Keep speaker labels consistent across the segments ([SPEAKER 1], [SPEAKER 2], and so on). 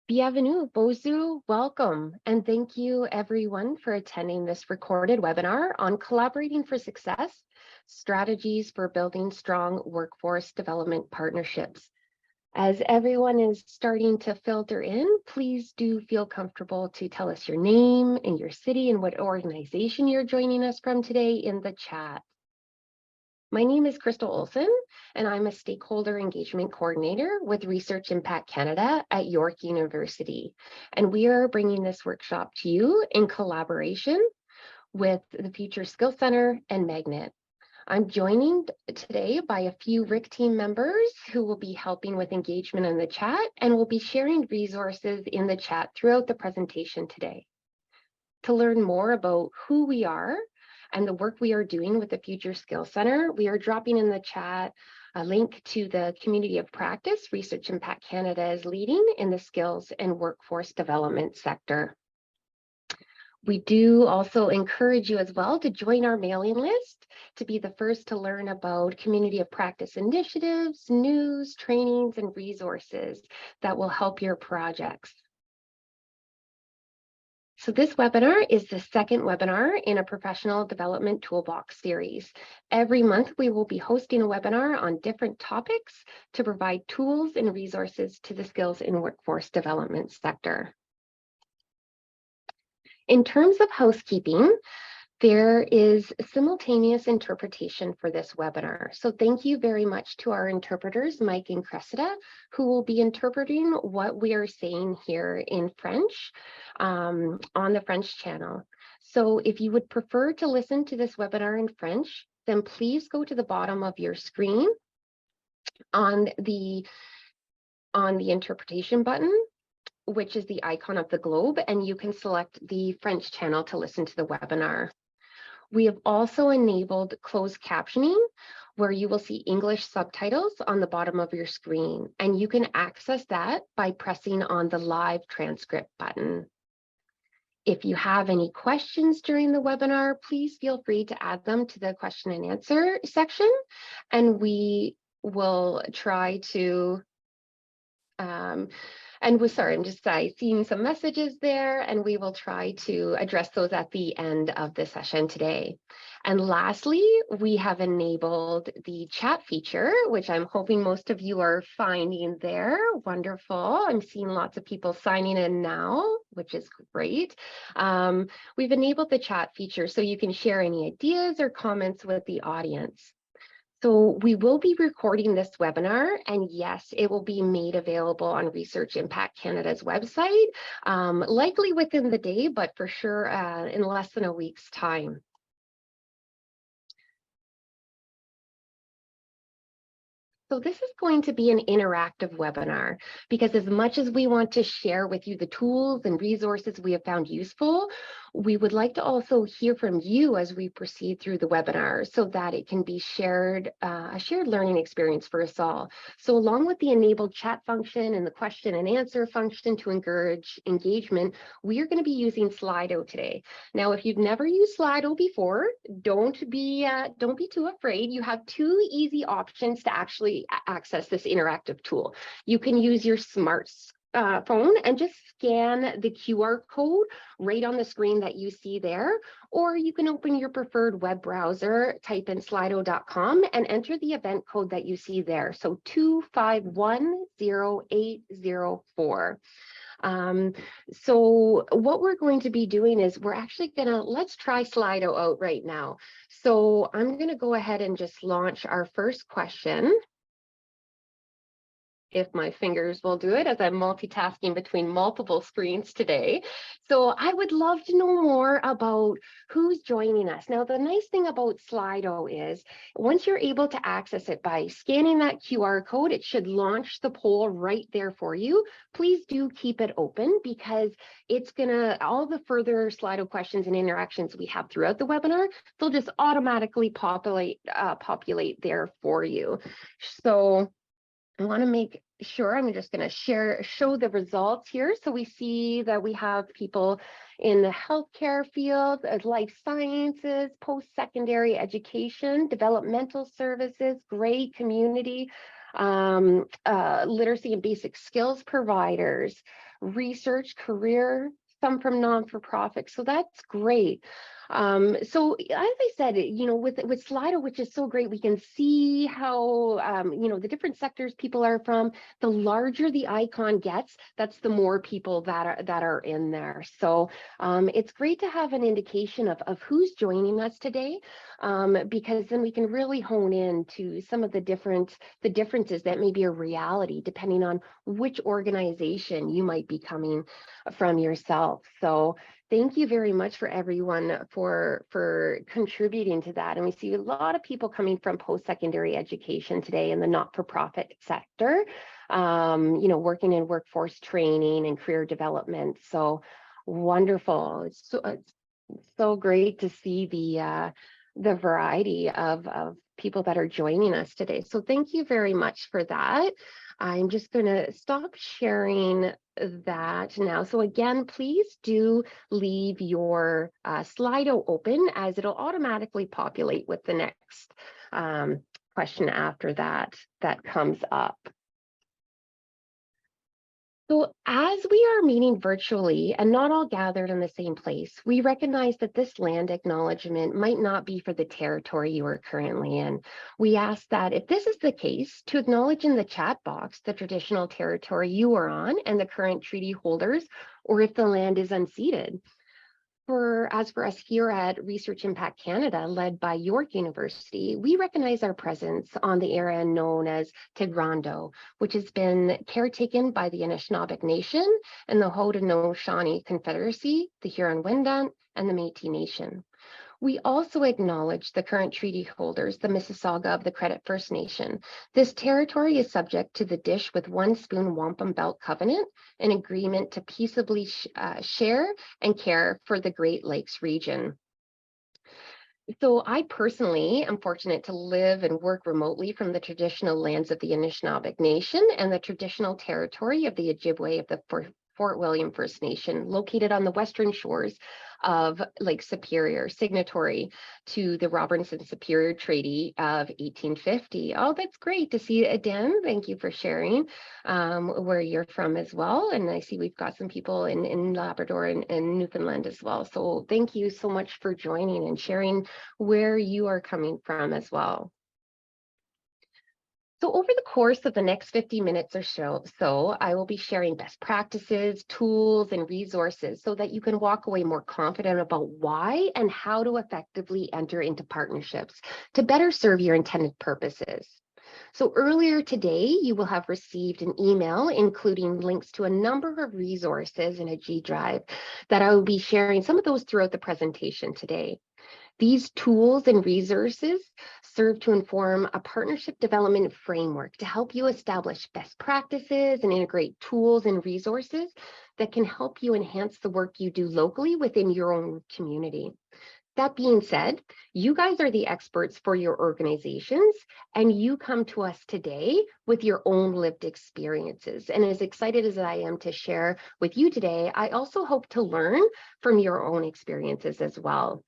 [SPEAKER 1] Bienvenue, Bozu, welcome, and thank you everyone for attending this recorded webinar on collaborating for success, strategies for building strong workforce development partnerships. As everyone is starting to filter in, please do feel comfortable to tell us your name and your city and what organization you're joining us from today in the chat. My name is Crystal Olson, and I'm a Stakeholder Engagement Coordinator with Research Impact Canada at York University. And we are bringing this workshop to you in collaboration with the Future Skills Center and Magnet. I'm joined today by a few RIC team members who will be helping with engagement in the chat and will be sharing resources in the chat throughout the presentation today. To learn more about who we are and the work we are doing with the Future Skills Center, we are dropping in the chat a link to the community of practice Research Impact Canada is leading in the skills and workforce development sector. We do also encourage you as well to join our mailing list to be the first to learn about community of practice initiatives, news, trainings, and resources that will help your projects. So this webinar is the second webinar in a professional development toolbox series. Every month, we will be hosting a webinar on different topics to provide tools and resources to the skills and workforce development sector. In terms of housekeeping, there is simultaneous interpretation for this webinar. So thank you very much to our interpreters, Mike and Cressida, who will be interpreting what we are saying here in French on the French channel. So if you would prefer to listen to this webinar in French, then please go to the bottom of your screen on the interpretation button, which is the icon of the globe, and you can select the French channel to listen to the webinar. We have also enabled closed captioning, where you will see English subtitles on the bottom of your screen, and you can access that by pressing on the live transcript button. If you have any questions during the webinar, please feel free to add them to the question and answer section, and we will try to sorry, I'm just seeing some messages there, and we will try to address those at the end of the session today. And lastly, we have enabled the chat feature, which I'm hoping most of you are finding there. Wonderful. I'm seeing lots of people signing in now, which is great. We've enabled the chat feature so you can share any ideas or comments with the audience. So we will be recording this webinar, and yes, it will be made available on Research Impact Canada's website, likely within the day, but for sure in less than a week's time. So this is going to be an interactive webinar because as much as we want to share with you the tools and resources we have found useful, we would like to also hear from you as we proceed through the webinar so that it can be shared, a shared learning experience for us all. So along with the enabled chat function and the question and answer function to encourage engagement, we are going to be using Slido today. Now, if you've never used Slido before, don't be too afraid. You have two easy options to actually access this interactive tool. You can use your phone and just scan the QR code right on the screen that you see there, or you can open your preferred web browser, type in slido.com and enter the event code that you see there. So 2510804. So what we're going to be doing is we're actually let's try Slido out right now. So I'm going to go ahead and just launch our first question, if my fingers will do it, as I'm multitasking between multiple screens today. So I would love to know more about who's joining us. Now, the nice thing about Slido is once you're able to access it by scanning that QR code, it should launch the poll right there for you. Please do keep it open because it's all the further Slido questions and interactions we have throughout the webinar, they'll just automatically populate there for you. So I want to make sure I'm just going to show the results here. So we see that we have people in the healthcare field, life sciences, post-secondary education, developmental services, great community, literacy and basic skills providers, research, career, some from non-for-profit. So that's great. So as I said, with Slido, which is so great, we can see how, the different sectors people are from. The larger the icon gets, that's the more people that are in there. So it's great to have an indication of who's joining us today, because then we can really hone in to some of the differences that may be a reality depending on which organization you might be coming from yourself. So thank you very much for everyone for contributing to that. And we see a lot of people coming from post-secondary education today in the not-for-profit sector, working in workforce training and career development. So wonderful. It's so great to see the variety of people that are joining us today. So thank you very much for that. I'm just going to stop sharing that now. So again, please do leave your Slido open, as it'll automatically populate with the next question after that comes up. So as we are meeting virtually and not all gathered in the same place, we recognize that this land acknowledgement might not be for the territory you are currently in. We ask that if this is the case, to acknowledge in the chat box the traditional territory you are on and the current treaty holders, or if the land is unceded. As for us here at Research Impact Canada, led by York University, we recognize our presence on the area known as Tigrando, which has been caretaken by the Anishinaabe Nation and the Haudenosaunee Confederacy, the Huron-Wendat, and the Métis Nation. We also acknowledge the current treaty holders, the Mississauga of the Credit First Nation. This territory is subject to the Dish with One Spoon Wampum Belt Covenant, an agreement to peaceably share and care for the Great Lakes region. So I personally am fortunate to live and work remotely from the traditional lands of the Anishinaabe Nation and the traditional territory of the Ojibwe of the Fort William First Nation, located on the western shores of Lake Superior, signatory to the Robertson-Superior Treaty of 1850. Oh, that's great to see it, Dan. Thank you for sharing where you're from as well. And I see we've got some people in Labrador and Newfoundland as well. So thank you so much for joining and sharing where you are coming from as well. So over the course of the next 50 minutes or so, I will be sharing best practices, tools, and resources so that you can walk away more confident about why and how to effectively enter into partnerships to better serve your intended purposes. So earlier today, you will have received an email including links to a number of resources in a G Drive that I will be sharing some of those throughout the presentation today. These tools and resources serve to inform a partnership development framework to help you establish best practices and integrate tools and resources that can help you enhance the work you do locally within your own community. That being said, you guys are the experts for your organizations, and you come to us today with your own lived experiences. And as excited as I am to share with you today, I also hope to learn from your own experiences as well.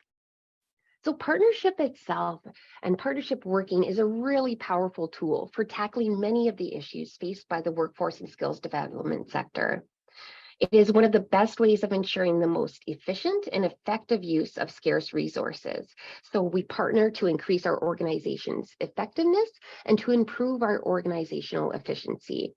[SPEAKER 1] So partnership itself and partnership working is a really powerful tool for tackling many of the issues faced by the workforce and skills development sector. It is one of the best ways of ensuring the most efficient and effective use of scarce resources. So we partner to increase our organization's effectiveness and to improve our organizational efficiency.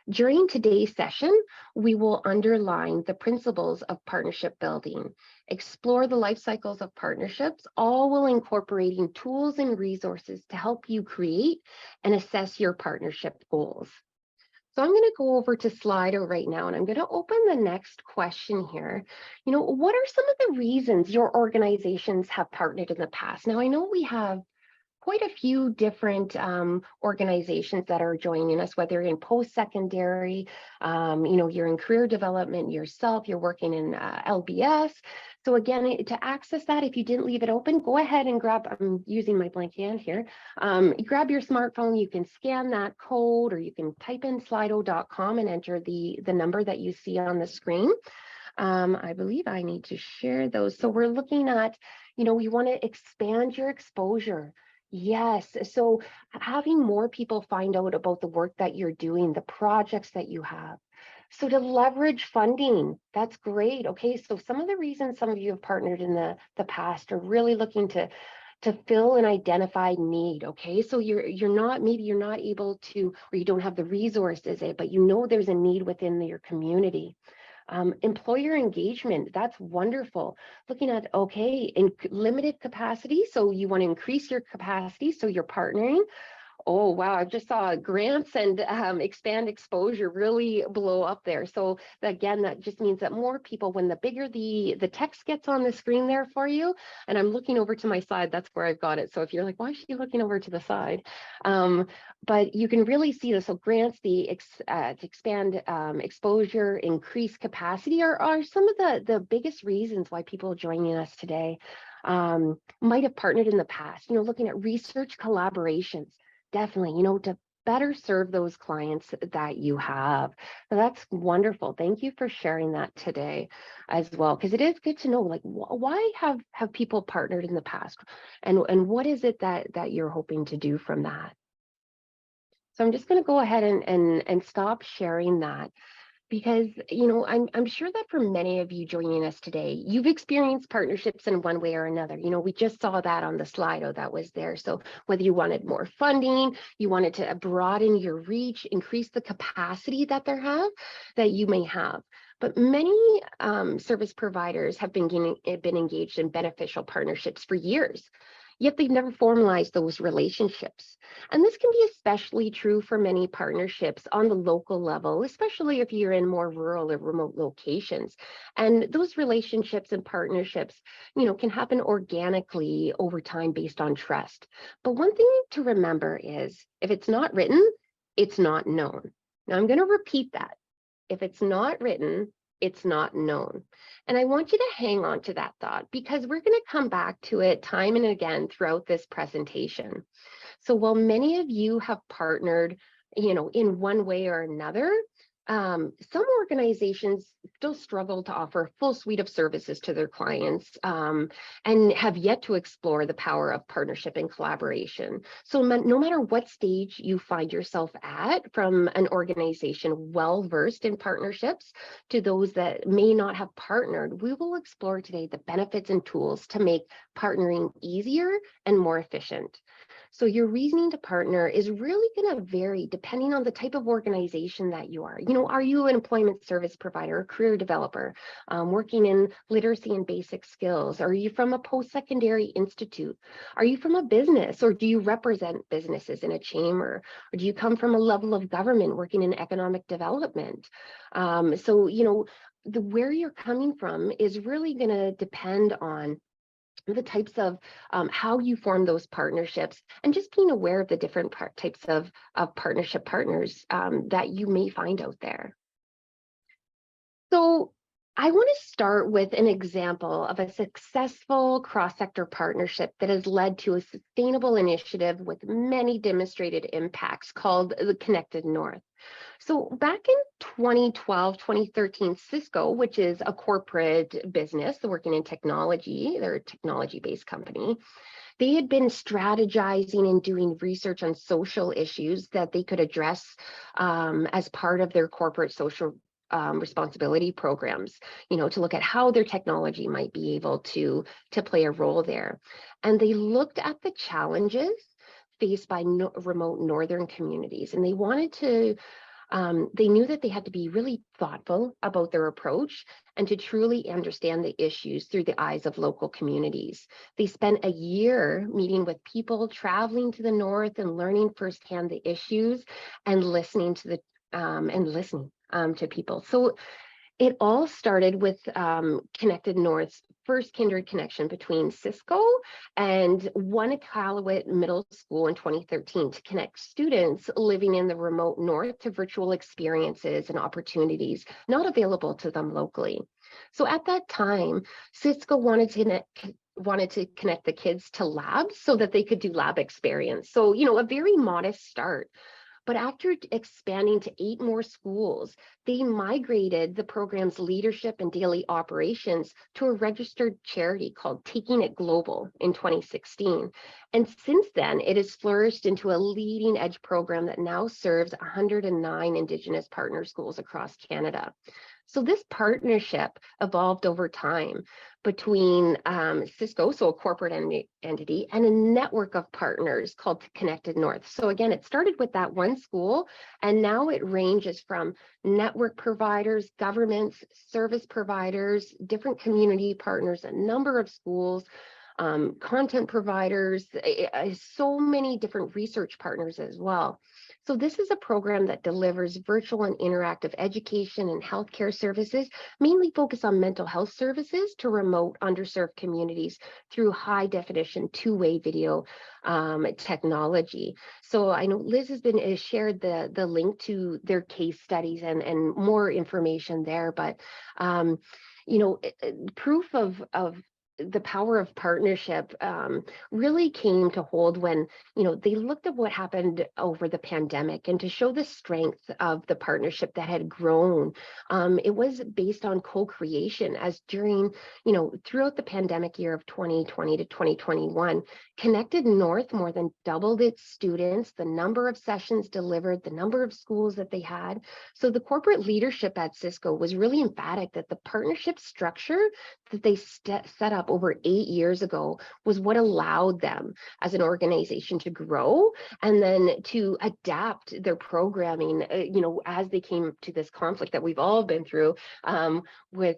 [SPEAKER 1] During today's session, we will underline the principles of partnership building, explore the life cycles of partnerships, all while incorporating tools and resources to help you create and assess your partnership goals. So I'm going to go over to Slido right now, and I'm going to open the next question here. What are some of the reasons your organizations have partnered in the past? Now, I know we have quite a few different organizations that are joining us, whether you're in post-secondary, you're in career development yourself, you're working in LBS. So again, to access that, if you didn't leave it open, go ahead and grab, I'm using my blank hand here, grab your smartphone, you can scan that code, or you can type in slido.com and enter the number that you see on the screen. I believe I need to share those. So we're looking at, we want to expand your exposure. Yes. So having more people find out about the work that you're doing, the projects that you have. So to leverage funding, that's great. Okay. So some of the reasons some of you have partnered in the past are really looking to fill an identified need. Okay. So you're not, maybe you're not able to, or you don't have the resources, but you know there's a need within your community. Employer engagement, that's wonderful. Looking at, okay, in limited capacity, so you want to increase your capacity, so you're partnering. Oh, wow. I just saw grants and expand exposure really blow up there. So again, that just means that more people, when the bigger the text gets on the screen there for you, and I'm looking over to my side, that's where I've got it. So if you're like, why is she looking over to the side? Um, but you can really see this. So grants, to expand exposure, increase capacity are some of the biggest reasons why people are joining us today. Might have partnered in the past, looking at research collaborations. Definitely, to better serve those clients that you have. So that's wonderful. Thank you for sharing that today as well, because it is good to know, like, why have people partnered in the past, and what is it that you're hoping to do from that? So I'm just going to go ahead and stop sharing that, because I'm sure that for many of you joining us today, you've experienced partnerships in one way or another. We just saw that on the Slido that was there. So whether you wanted more funding, you wanted to broaden your reach, increase the capacity that you may have. But many service providers have been engaged in beneficial partnerships for years, yet they've never formalized those relationships. And this can be especially true for many partnerships on the local level, especially if you're in more rural or remote locations. And those relationships and partnerships, can happen organically over time based on trust. But one thing to remember is, if it's not written, it's not known. Now I'm going to repeat that. If it's not written, it's not known. And I want you to hang on to that thought, because we're going to come back to it time and again throughout this presentation. So while many of you have partnered, in one way or another, some organizations still struggle to offer a full suite of services to their clients, and have yet to explore the power of partnership and collaboration. So no matter what stage you find yourself at, from an organization well-versed in partnerships to those that may not have partnered, we will explore today the benefits and tools to make partnering easier and more efficient. So your reasoning to partner is really going to vary depending on the type of organization that you are. Are you an employment service provider, a career developer, working in literacy and basic skills? Are you from a post-secondary institute? Are you from a business, or do you represent businesses in a chamber? Or do you come from a level of government working in economic development? Where you're coming from is really going to depend on the types of how you form those partnerships, and just being aware of the different types of partnership partners that you may find out there. So I want to start with an example of a successful cross-sector partnership that has led to a sustainable initiative with many demonstrated impacts, called the Connected North. So back in 2012, 2013, Cisco, which is a corporate business working in technology, they're a technology-based company, they had been strategizing and doing research on social issues that they could address as part of their corporate social responsibility programs, to look at how their technology might be able to play a role there. And they looked at the challenges faced by remote northern communities, and they wanted to they knew that they had to be really thoughtful about their approach and to truly understand the issues through the eyes of local communities. They spent a year meeting with people, traveling to the north and learning firsthand the issues, and listening to to people. So it all started with Connected North's first kindred connection between Cisco and Iqaluit Middle School in 2013, to connect students living in the remote north to virtual experiences and opportunities not available to them locally. So at that time, Cisco wanted to connect the kids to labs so that they could do lab experience. So, a very modest start. But after expanding to 8 more schools, they migrated the program's leadership and daily operations to a registered charity called Taking It Global in 2016. And since then, it has flourished into a leading edge program that now serves 109 Indigenous partner schools across Canada. So this partnership evolved over time between Cisco, so a corporate entity, and a network of partners called Connected North. So again, it started with that one school, and now it ranges from network providers, governments, service providers, different community partners, a number of schools, content providers, so many different research partners as well. So this is a program that delivers virtual and interactive education and healthcare services, mainly focused on mental health services to remote underserved communities through high definition two-way video technology. So I know Liz has been shared the link to their case studies and more information there, but proof of the power of partnership really came to hold when they looked at what happened over the pandemic, and to show the strength of the partnership that had grown. It was based on co-creation, as during throughout the pandemic year of 2020 to 2021, Connected North more than doubled its students, the number of sessions delivered, the number of schools that they had. So the corporate leadership at Cisco was really emphatic that the partnership structure that they set up over 8 years ago was what allowed them as an organization to grow, and then to adapt their programming, as they came to this conflict that we've all been through with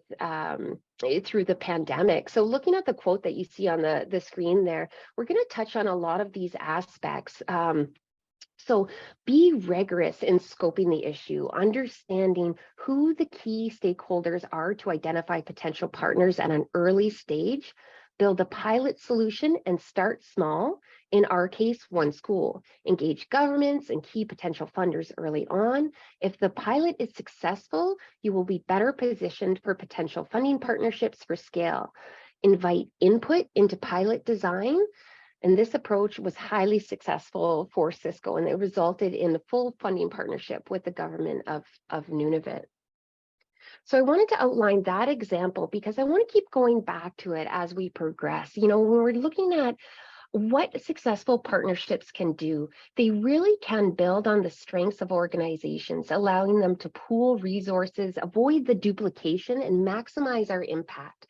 [SPEAKER 1] through the pandemic. So looking at the quote that you see on the screen there, we're going to touch on a lot of these aspects. So be rigorous in scoping the issue, understanding who the key stakeholders are to identify potential partners at an early stage, build a pilot solution and start small. In our case, one school. Engage governments and key potential funders early on. If the pilot is successful, you will be better positioned for potential funding partnerships for scale. Invite input into pilot design. And this approach was highly successful for Cisco, and it resulted in the full funding partnership with the government of Nunavut. So I wanted to outline that example because I want to keep going back to it as we progress. When we're looking at what successful partnerships can do, they really can build on the strengths of organizations, allowing them to pool resources, avoid the duplication, and maximize our impact.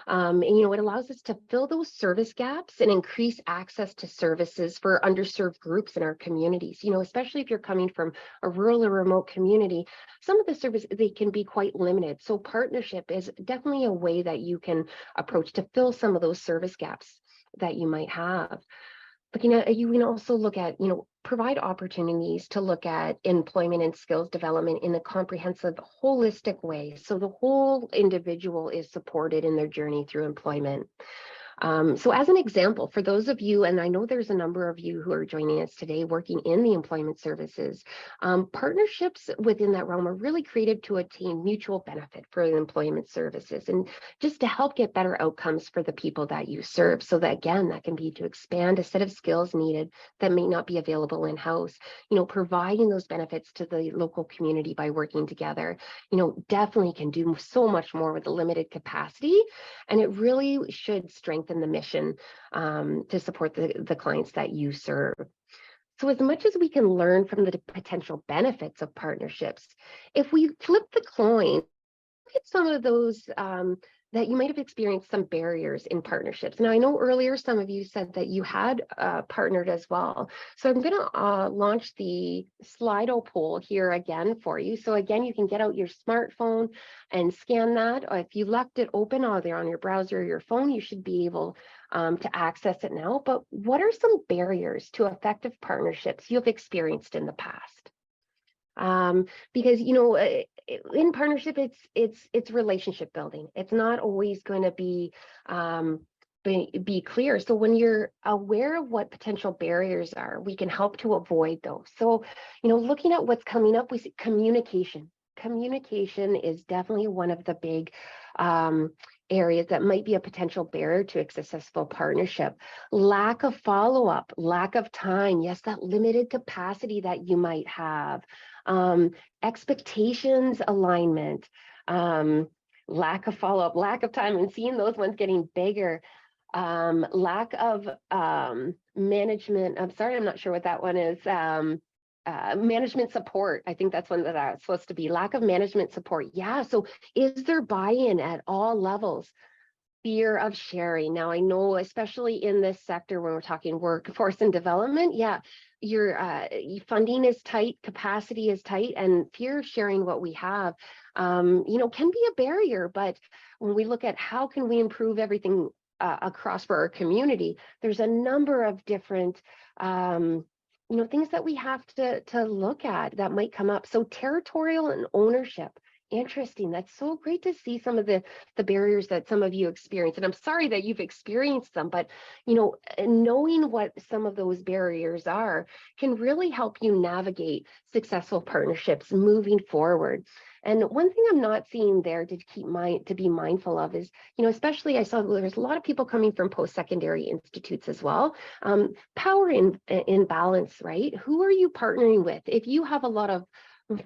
[SPEAKER 1] It allows us to fill those service gaps and increase access to services for underserved groups in our communities. Especially if you're coming from a rural or remote community, some of the services, they can be quite limited. So partnership is definitely a way that you can approach to fill some of those service gaps that you might have. But you can also look at, provide opportunities to look at employment and skills development in a comprehensive, holistic way. So the whole individual is supported in their journey through employment. So as an example, for those of you, and I know there's a number of you who are joining us today working in the employment services, partnerships within that realm are really created to attain mutual benefit for the employment services, and just to help get better outcomes for the people that you serve. So that, again, that can be to expand a set of skills needed that may not be available in-house, providing those benefits to the local community by working together, definitely can do so much more with a limited capacity, and it really should strengthen the mission to support the clients that you serve. So as much as we can learn from the potential benefits of partnerships, if we flip the coin, look at some of those that you might have experienced some barriers in partnerships. Now, I know earlier some of you said that you had partnered as well. So I'm going to launch the Slido poll here again for you. So again, you can get out your smartphone and scan that. Or if you left it open either on your browser or your phone, you should be able to access it now. But what are some barriers to effective partnerships you've experienced in the past? Because in partnership, it's relationship building. It's not always going to be clear. So when you're aware of what potential barriers are, we can help to avoid those. So looking at what's coming up, we see communication. Communication is definitely one of the big areas that might be a potential barrier to a successful partnership. Lack of follow-up, lack of time, yes, that limited capacity that you might have, expectations alignment, lack of follow-up, lack of time, and seeing those ones getting bigger, lack of management. I'm sorry, I'm not sure what that one is. Management support. I think that's one that that's supposed to be. Lack of management support. Yeah. So is there buy-in at all levels? Fear of sharing. Now, I know, especially in this sector, when we're talking workforce and development, yeah, your funding is tight, capacity is tight, and fear of sharing what we have, can be a barrier. But when we look at how can we improve everything across for our community, there's a number of different things that we have to look at that might come up. So territorial and ownership. Interesting. That's so great to see some of the barriers that some of you experience. And I'm sorry that you've experienced them, but knowing what some of those barriers are can really help you navigate successful partnerships moving forward. And one thing I'm not seeing there to be mindful of is, especially I saw there's a lot of people coming from post-secondary institutes as well. Power imbalance, right? Who are you partnering with? If you have a lot of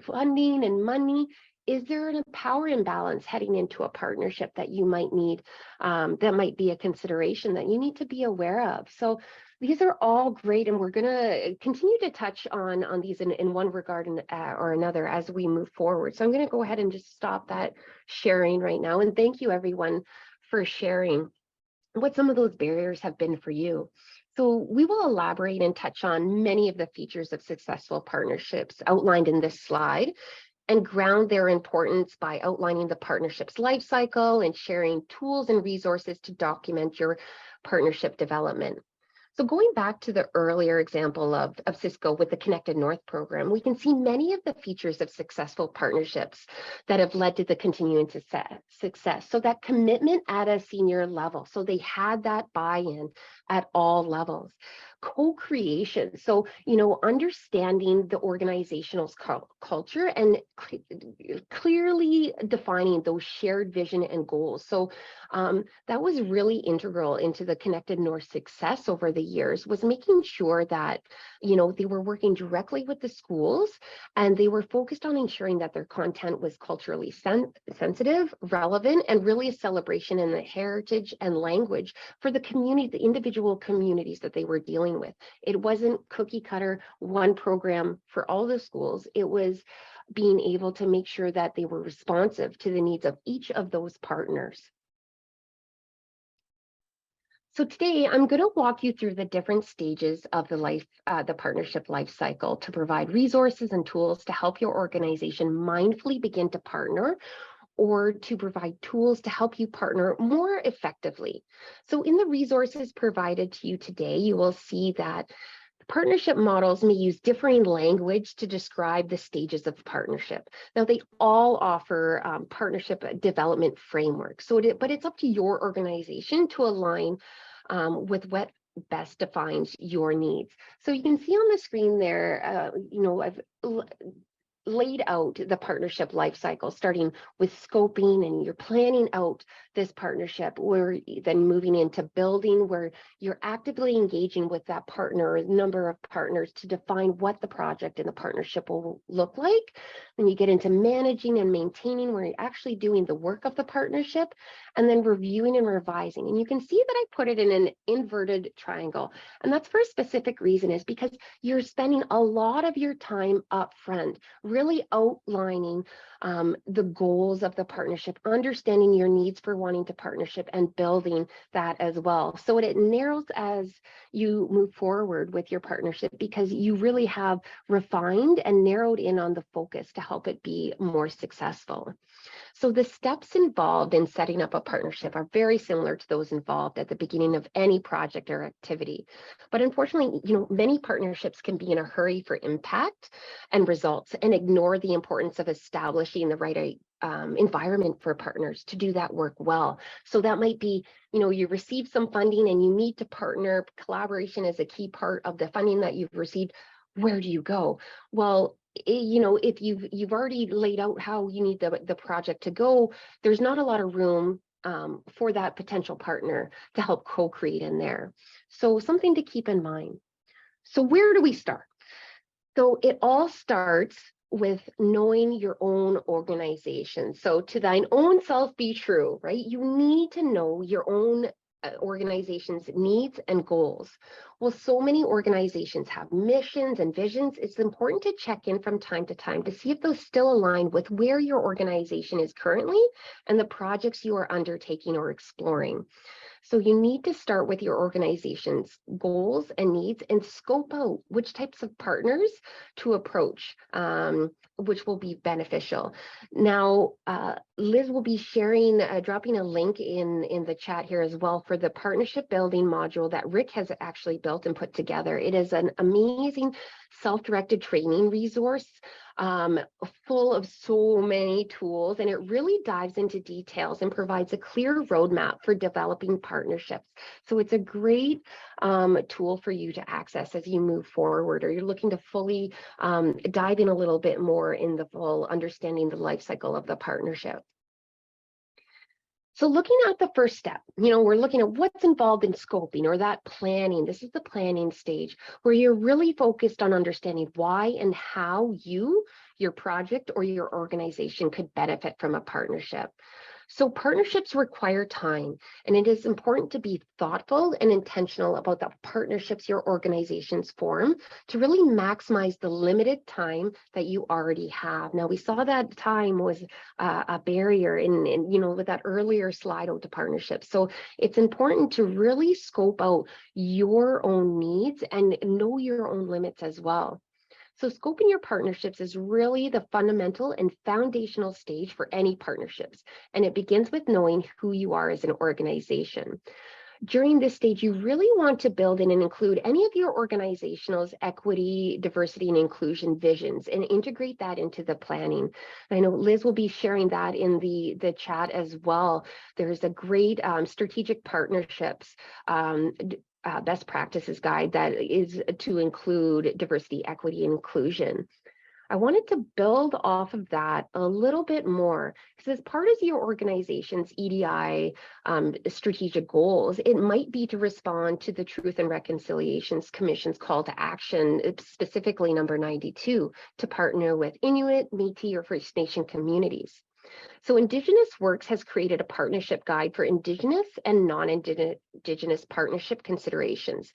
[SPEAKER 1] funding and money, is there a power imbalance heading into a partnership that you might need, that might be a consideration that you need to be aware of? So these are all great, and we're going to continue to touch on these in one regard or another as we move forward. So I'm going to go ahead and just stop that sharing right now. And thank you, everyone, for sharing what some of those barriers have been for you. So we will elaborate and touch on many of the features of successful partnerships outlined in this slide, and ground their importance by outlining the partnership's life cycle and sharing tools and resources to document your partnership development. So going back to the earlier example of Cisco with the Connected North program, we can see many of the features of successful partnerships that have led to the continuing success. So that commitment at a senior level. So they had that buy-in at all levels. Co-creation. So, understanding the organizational culture and clearly defining those shared vision and goals. So that was really integral into the Connected North success over the years, was making sure that, they were working directly with the schools, and they were focused on ensuring that their content was culturally sensitive, relevant, and really a celebration in the heritage and language for the community, the individual communities that they were dealing with. It wasn't cookie cutter, one program for all the schools. It was being able to make sure that they were responsive to the needs of each of those partners. So today I'm going to walk you through the different stages of the partnership life cycle to provide resources and tools to help your organization mindfully begin to partner, or to provide tools to help you partner more effectively. So in the resources provided to you today, you will see that partnership models may use differing language to describe the stages of partnership. Now, they all offer partnership development frameworks. But it's up to your organization to align with what best defines your needs. So you can see on the screen there, I've laid out the partnership life cycle, starting with scoping, and you're planning out this partnership, where then moving into building, where you're actively engaging with that partner, a number of partners, to define what the project and the partnership will look like. Then you get into managing and maintaining, where you're actually doing the work of the partnership, and then reviewing and revising. And you can see that I put it in an inverted triangle, and that's for a specific reason, is because you're spending a lot of your time up front really outlining the goals of the partnership, understanding your needs for wanting to partnership, and building that as well. So it narrows as you move forward with your partnership, because you really have refined and narrowed in on the focus to help it be more successful. So the steps involved in setting up a partnership are very similar to those involved at the beginning of any project or activity. But unfortunately, many partnerships can be in a hurry for impact and results, and ignore the importance of establishing the right environment for partners to do that work well. So that might be, you receive some funding and you need to partner. Collaboration is a key part of the funding that you've received. Where do you go? Well, if you've already laid out how you need the project to go, there's not a lot of room for that potential partner to help co-create in there. So something to keep in mind. So where do we start? So it all starts with knowing your own organization. So to thine own self be true, right? You need to know your own organization's needs and goals. Well, so many organizations have missions and visions. It's important to check in from time to time to see if those still align with where your organization is currently and the projects you are undertaking or exploring. So you need to start with your organization's goals and needs and scope out which types of partners to approach, which will be beneficial. Now, Liz will be sharing, dropping a link in the chat here as well for the partnership building module that Rick has actually built and put together. It is an amazing self-directed training resource, full of so many tools, and it really dives into details and provides a clear roadmap for developing partnerships. So it's a great tool for you to access as you move forward, or you're looking to fully dive in a little bit more in the full understanding the life cycle of the partnership. So looking at the first step, we're looking at what's involved in scoping or that planning. This is the planning stage where you're really focused on understanding why and how your project or your organization could benefit from a partnership. So partnerships require time, and it is important to be thoughtful and intentional about the partnerships your organizations form to really maximize the limited time that you already have. Now, we saw that time was a barrier in with that earlier slide out to partnerships. So it's important to really scope out your own needs and know your own limits as well. So scoping your partnerships is really the fundamental and foundational stage for any partnerships, and it begins with knowing who you are as an organization. During this stage, you really want to build in and include any of your organizational's equity, diversity, and inclusion visions and integrate that into the planning. I know Liz will be sharing that in the chat as well. There's a great strategic partnerships best practices guide that is to include diversity, equity, and inclusion. I wanted to build off of that a little bit more because as part of your organization's EDI strategic goals, it might be to respond to the Truth and Reconciliations Commission's call to action, specifically number 92, to partner with Inuit, Métis, or First Nation communities. So Indigenous Works has created a partnership guide for Indigenous and non-Indigenous partnership considerations.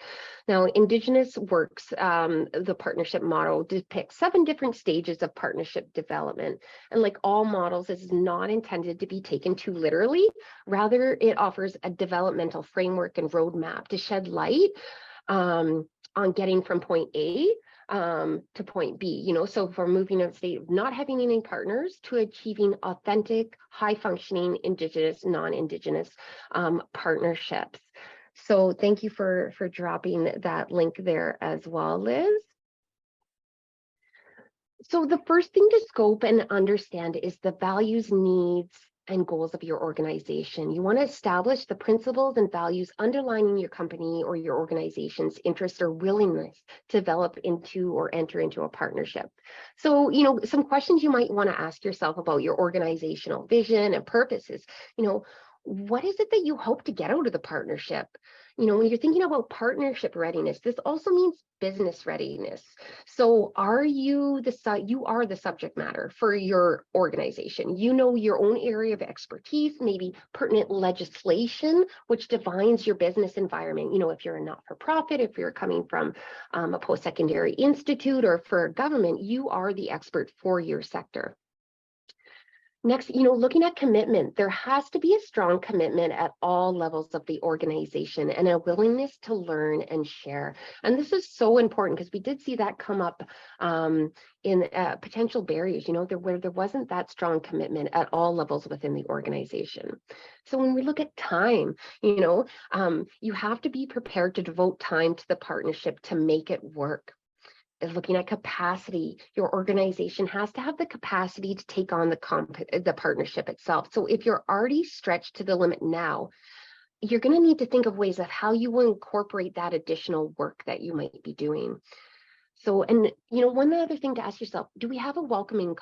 [SPEAKER 1] Now, Indigenous Works, the partnership model depicts 7 different stages of partnership development. And like all models, this is not intended to be taken too literally. Rather, it offers a developmental framework and roadmap to shed light on getting from point A to point B, so from moving in a state of not having any partners to achieving authentic, high-functioning Indigenous, non-Indigenous partnerships. So thank you for dropping that link there as well, Liz. So the first thing to scope and understand is the values, needs, and goals of your organization. You want to establish the principles and values underlining your company or your organization's interest or willingness to develop into or enter into a partnership. So, some questions you might want to ask yourself about your organizational vision and purposes. What is it that you hope to get out of the partnership? When you're thinking about partnership readiness, this also means business readiness. So you are the subject matter for your organization. You know your own area of expertise, maybe pertinent legislation, which defines your business environment. If you're a not-for-profit, if you're coming from a post-secondary institute or for government, you are the expert for your sector. Next, looking at commitment, there has to be a strong commitment at all levels of the organization and a willingness to learn and share. And this is so important because we did see that come up in potential barriers, where there wasn't that strong commitment at all levels within the organization. So when we look at time, you have to be prepared to devote time to the partnership to make it work. Looking at capacity, your organization has to have the capacity to take on the partnership itself. So if you're already stretched to the limit now, you're going to need to think of ways of how you will incorporate that additional work that you might be doing. So, and one other thing to ask yourself, do we have a welcoming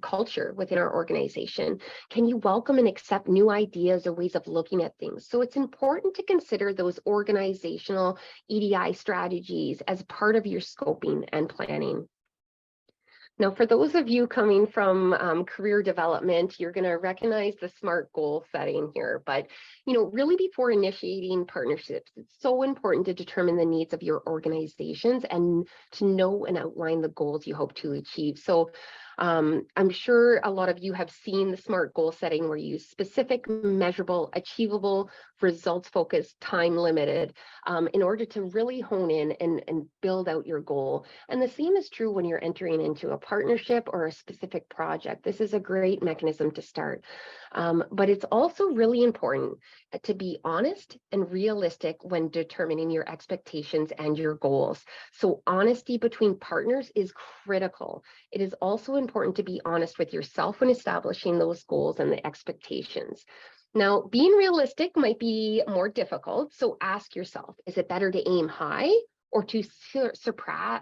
[SPEAKER 1] culture within our organization? Can you welcome and accept new ideas or ways of looking at things? So it's important to consider those organizational EDI strategies as part of your scoping and planning. Now, for those of you coming from career development, you're going to recognize the SMART goal setting here. But, really before initiating partnerships, it's so important to determine the needs of your organizations and to know and outline the goals you hope to achieve. So I'm sure a lot of you have seen the SMART goal setting where you use specific, measurable, achievable, results focused, time limited in order to really hone in and build out your goal. And the same is true when you're entering into a partnership or a specific project. This is a great mechanism to start. But it's also really important to be honest and realistic when determining your expectations and your goals. So honesty between partners is critical. It is also important to be honest with yourself when establishing those goals and the expectations. Now, being realistic might be more difficult, so ask yourself, is it better to aim high or to surpass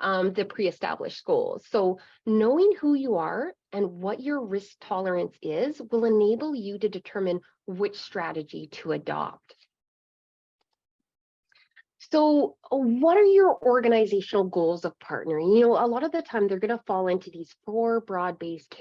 [SPEAKER 1] the pre-established goals? So knowing who you are and what your risk tolerance is will enable you to determine which strategy to adopt. So what are your organizational goals of partnering? A lot of the time they're going to fall into these 4 broad-based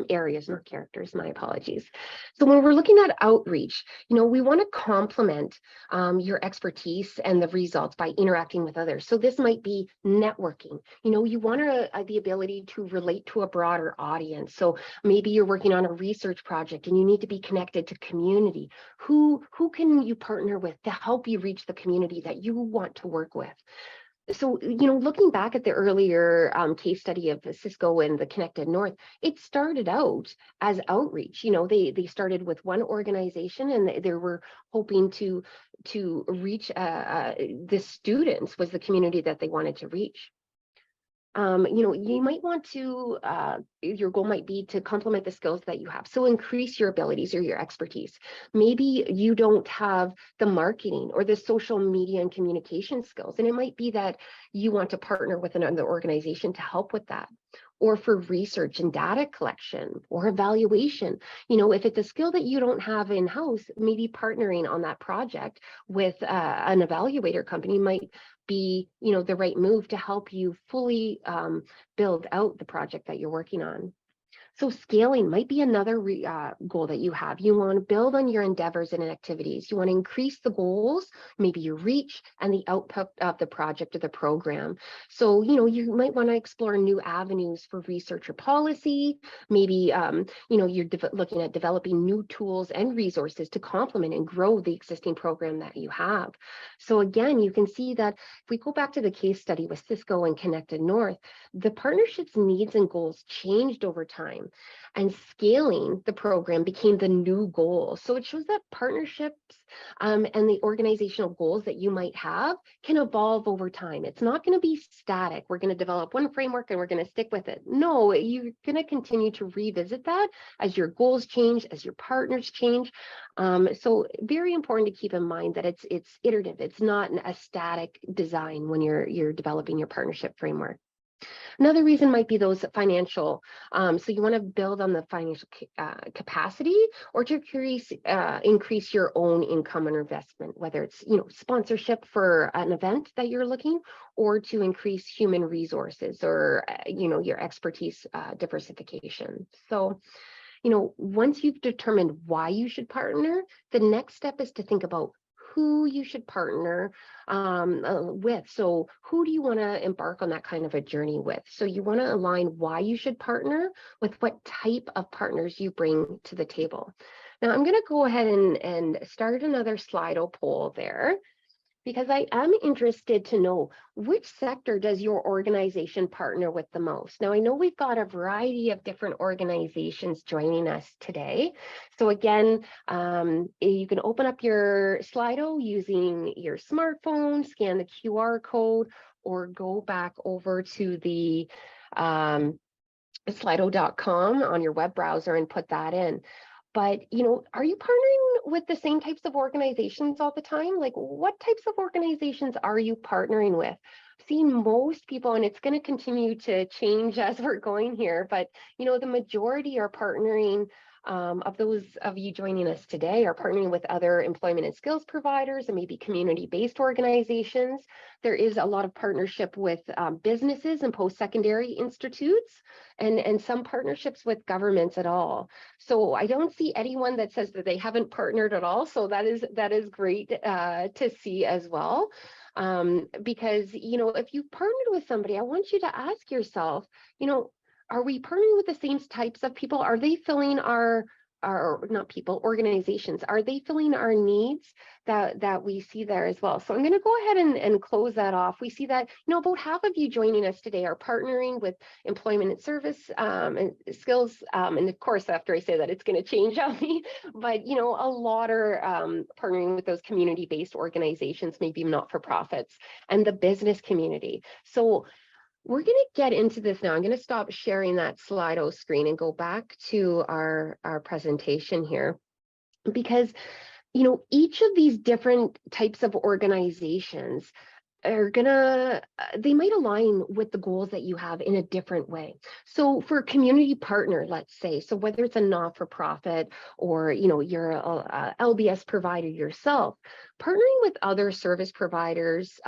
[SPEAKER 1] areas, not characters, my apologies. So when we're looking at outreach, we want to complement your expertise and the results by interacting with others. So this might be networking. You want the ability to relate to a broader audience. So maybe you're working on a research project and you need to be connected to community. Who can you partner with to help you reach the community that you want to work with? So, looking back at the earlier case study of Cisco and the Connected North, it started out as outreach. They started with one organization and they were hoping to reach the students was the community that they wanted to reach. You might want to, your goal might be to complement the skills that you have. So increase your abilities or your expertise. Maybe you don't have the marketing or the social media and communication skills, and it might be that you want to partner with another organization to help with that. Or for research and data collection or evaluation. If it's a skill that you don't have in-house, maybe partnering on that project with an evaluator company might be, the right move to help you fully build out the project that you're working on. So scaling might be another goal that you have. You want to build on your endeavors and activities. You want to increase the goals, maybe your reach and the output of the project or the program. So, you might want to explore new avenues for research or policy. Maybe, you're looking at developing new tools and resources to complement and grow the existing program that you have. So again, you can see that if we go back to the case study with Cisco and Connected North, the partnership's needs and goals changed over time. And scaling the program became the new goal. So it shows that partnerships and the organizational goals that you might have can evolve over time. It's not going to be static. We're going to develop one framework and we're going to stick with it. No, you're going to continue to revisit that as your goals change, as your partners change. So very important to keep in mind that it's iterative. It's not a static design when you're developing your partnership framework. Another reason might be those financial. So you want to build on the financial capacity or to increase your own income and investment, whether it's sponsorship for an event that you're looking, or to increase human resources or your expertise diversification. So once you've determined why you should partner, the next step is to think about who you should partner with. So who do you want to embark on that kind of a journey with? So you want to align why you should partner with what type of partners you bring to the table. Now I'm going to go ahead and start another Slido poll there, because I am interested to know which sector does your organization partner with the most. Now, I know we've got a variety of different organizations joining us today. So again, you can open up your Slido using your smartphone, scan the QR code, or go back over to the slido.com on your web browser and put that in. But, are you partnering with the same types of organizations all the time? Like, what types of organizations are you partnering with? I've seen most people, and it's going to continue to change as we're going here, but the majority are partnering. Of those of you joining us today are partnering with other employment and skills providers and maybe community-based organizations. There is a lot of partnership with businesses and post-secondary institutes, and some partnerships with governments at all. So I don't see anyone that says that they haven't partnered at all. So that is great to see as well. Because if you've partnered with somebody, I want you to ask yourself, are we partnering with the same types of people? Are they filling our not people, organizations, are they filling our needs that we see there as well? So I'm going to go ahead and close that off. We see that, about half of you joining us today are partnering with employment and service and skills. And of course, after I say that, it's going to change on me, but, a lot are partnering with those community-based organizations, maybe not-for-profits, and the business community. So we're going to get into this now. I'm going to stop sharing that Slido screen and go back to our presentation here, because, each of these different types of organizations are they might align with the goals that you have in a different way. So for a community partner, let's say, so whether it's a not-for-profit or, you're a LBS provider yourself, partnering with other service providers,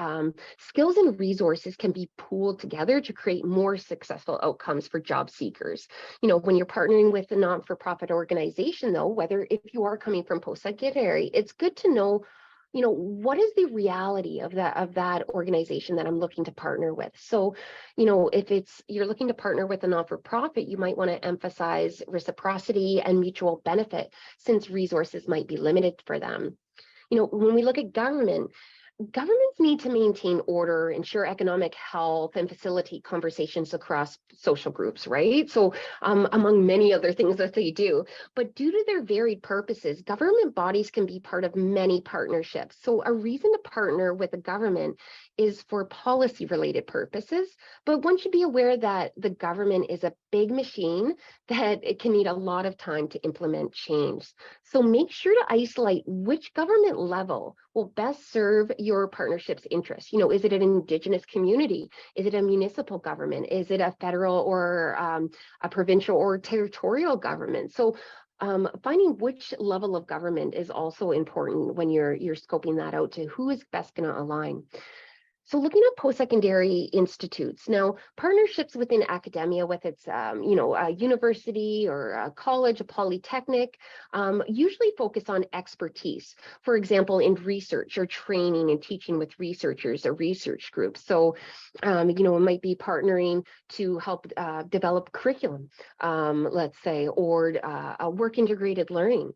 [SPEAKER 1] skills and resources can be pooled together to create more successful outcomes for job seekers. When you're partnering with a not-for-profit organization, though, whether if you are coming from post-secondary, it's good to know what is the reality of that organization that I'm looking to partner with? So, if you're looking to partner with a not-for-profit, you might want to emphasize reciprocity and mutual benefit, since resources might be limited for them. When we look at governments need to maintain order, ensure economic health, and facilitate conversations across social groups, right? So among many other things that they do. But due to their varied purposes, government bodies can be part of many partnerships. So a reason to partner with a government is for policy-related purposes, but one should be aware that the government is a big machine that it can need a lot of time to implement change. So make sure to isolate which government level will best serve your partnership's interests. Is it an Indigenous community? Is it a municipal government? Is it a federal or a provincial or territorial government? So finding which level of government is also important when you're scoping that out to who is best going to align. So looking at post-secondary institutes, now partnerships within academia, whether it's a university or a college, a polytechnic, usually focus on expertise. For example, in research or training and teaching with researchers or research groups. So, it might be partnering to help develop curriculum, let's say, or a work integrated learning.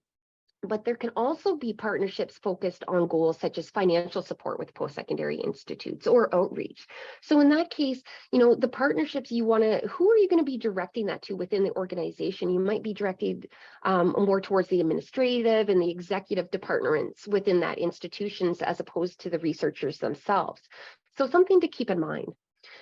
[SPEAKER 1] But there can also be partnerships focused on goals such as financial support with post-secondary institutes or outreach. So in that case, the partnerships who are you going to be directing that to within the organization? You might be directed more towards the administrative and the executive departments within that institutions as opposed to the researchers themselves. So something to keep in mind.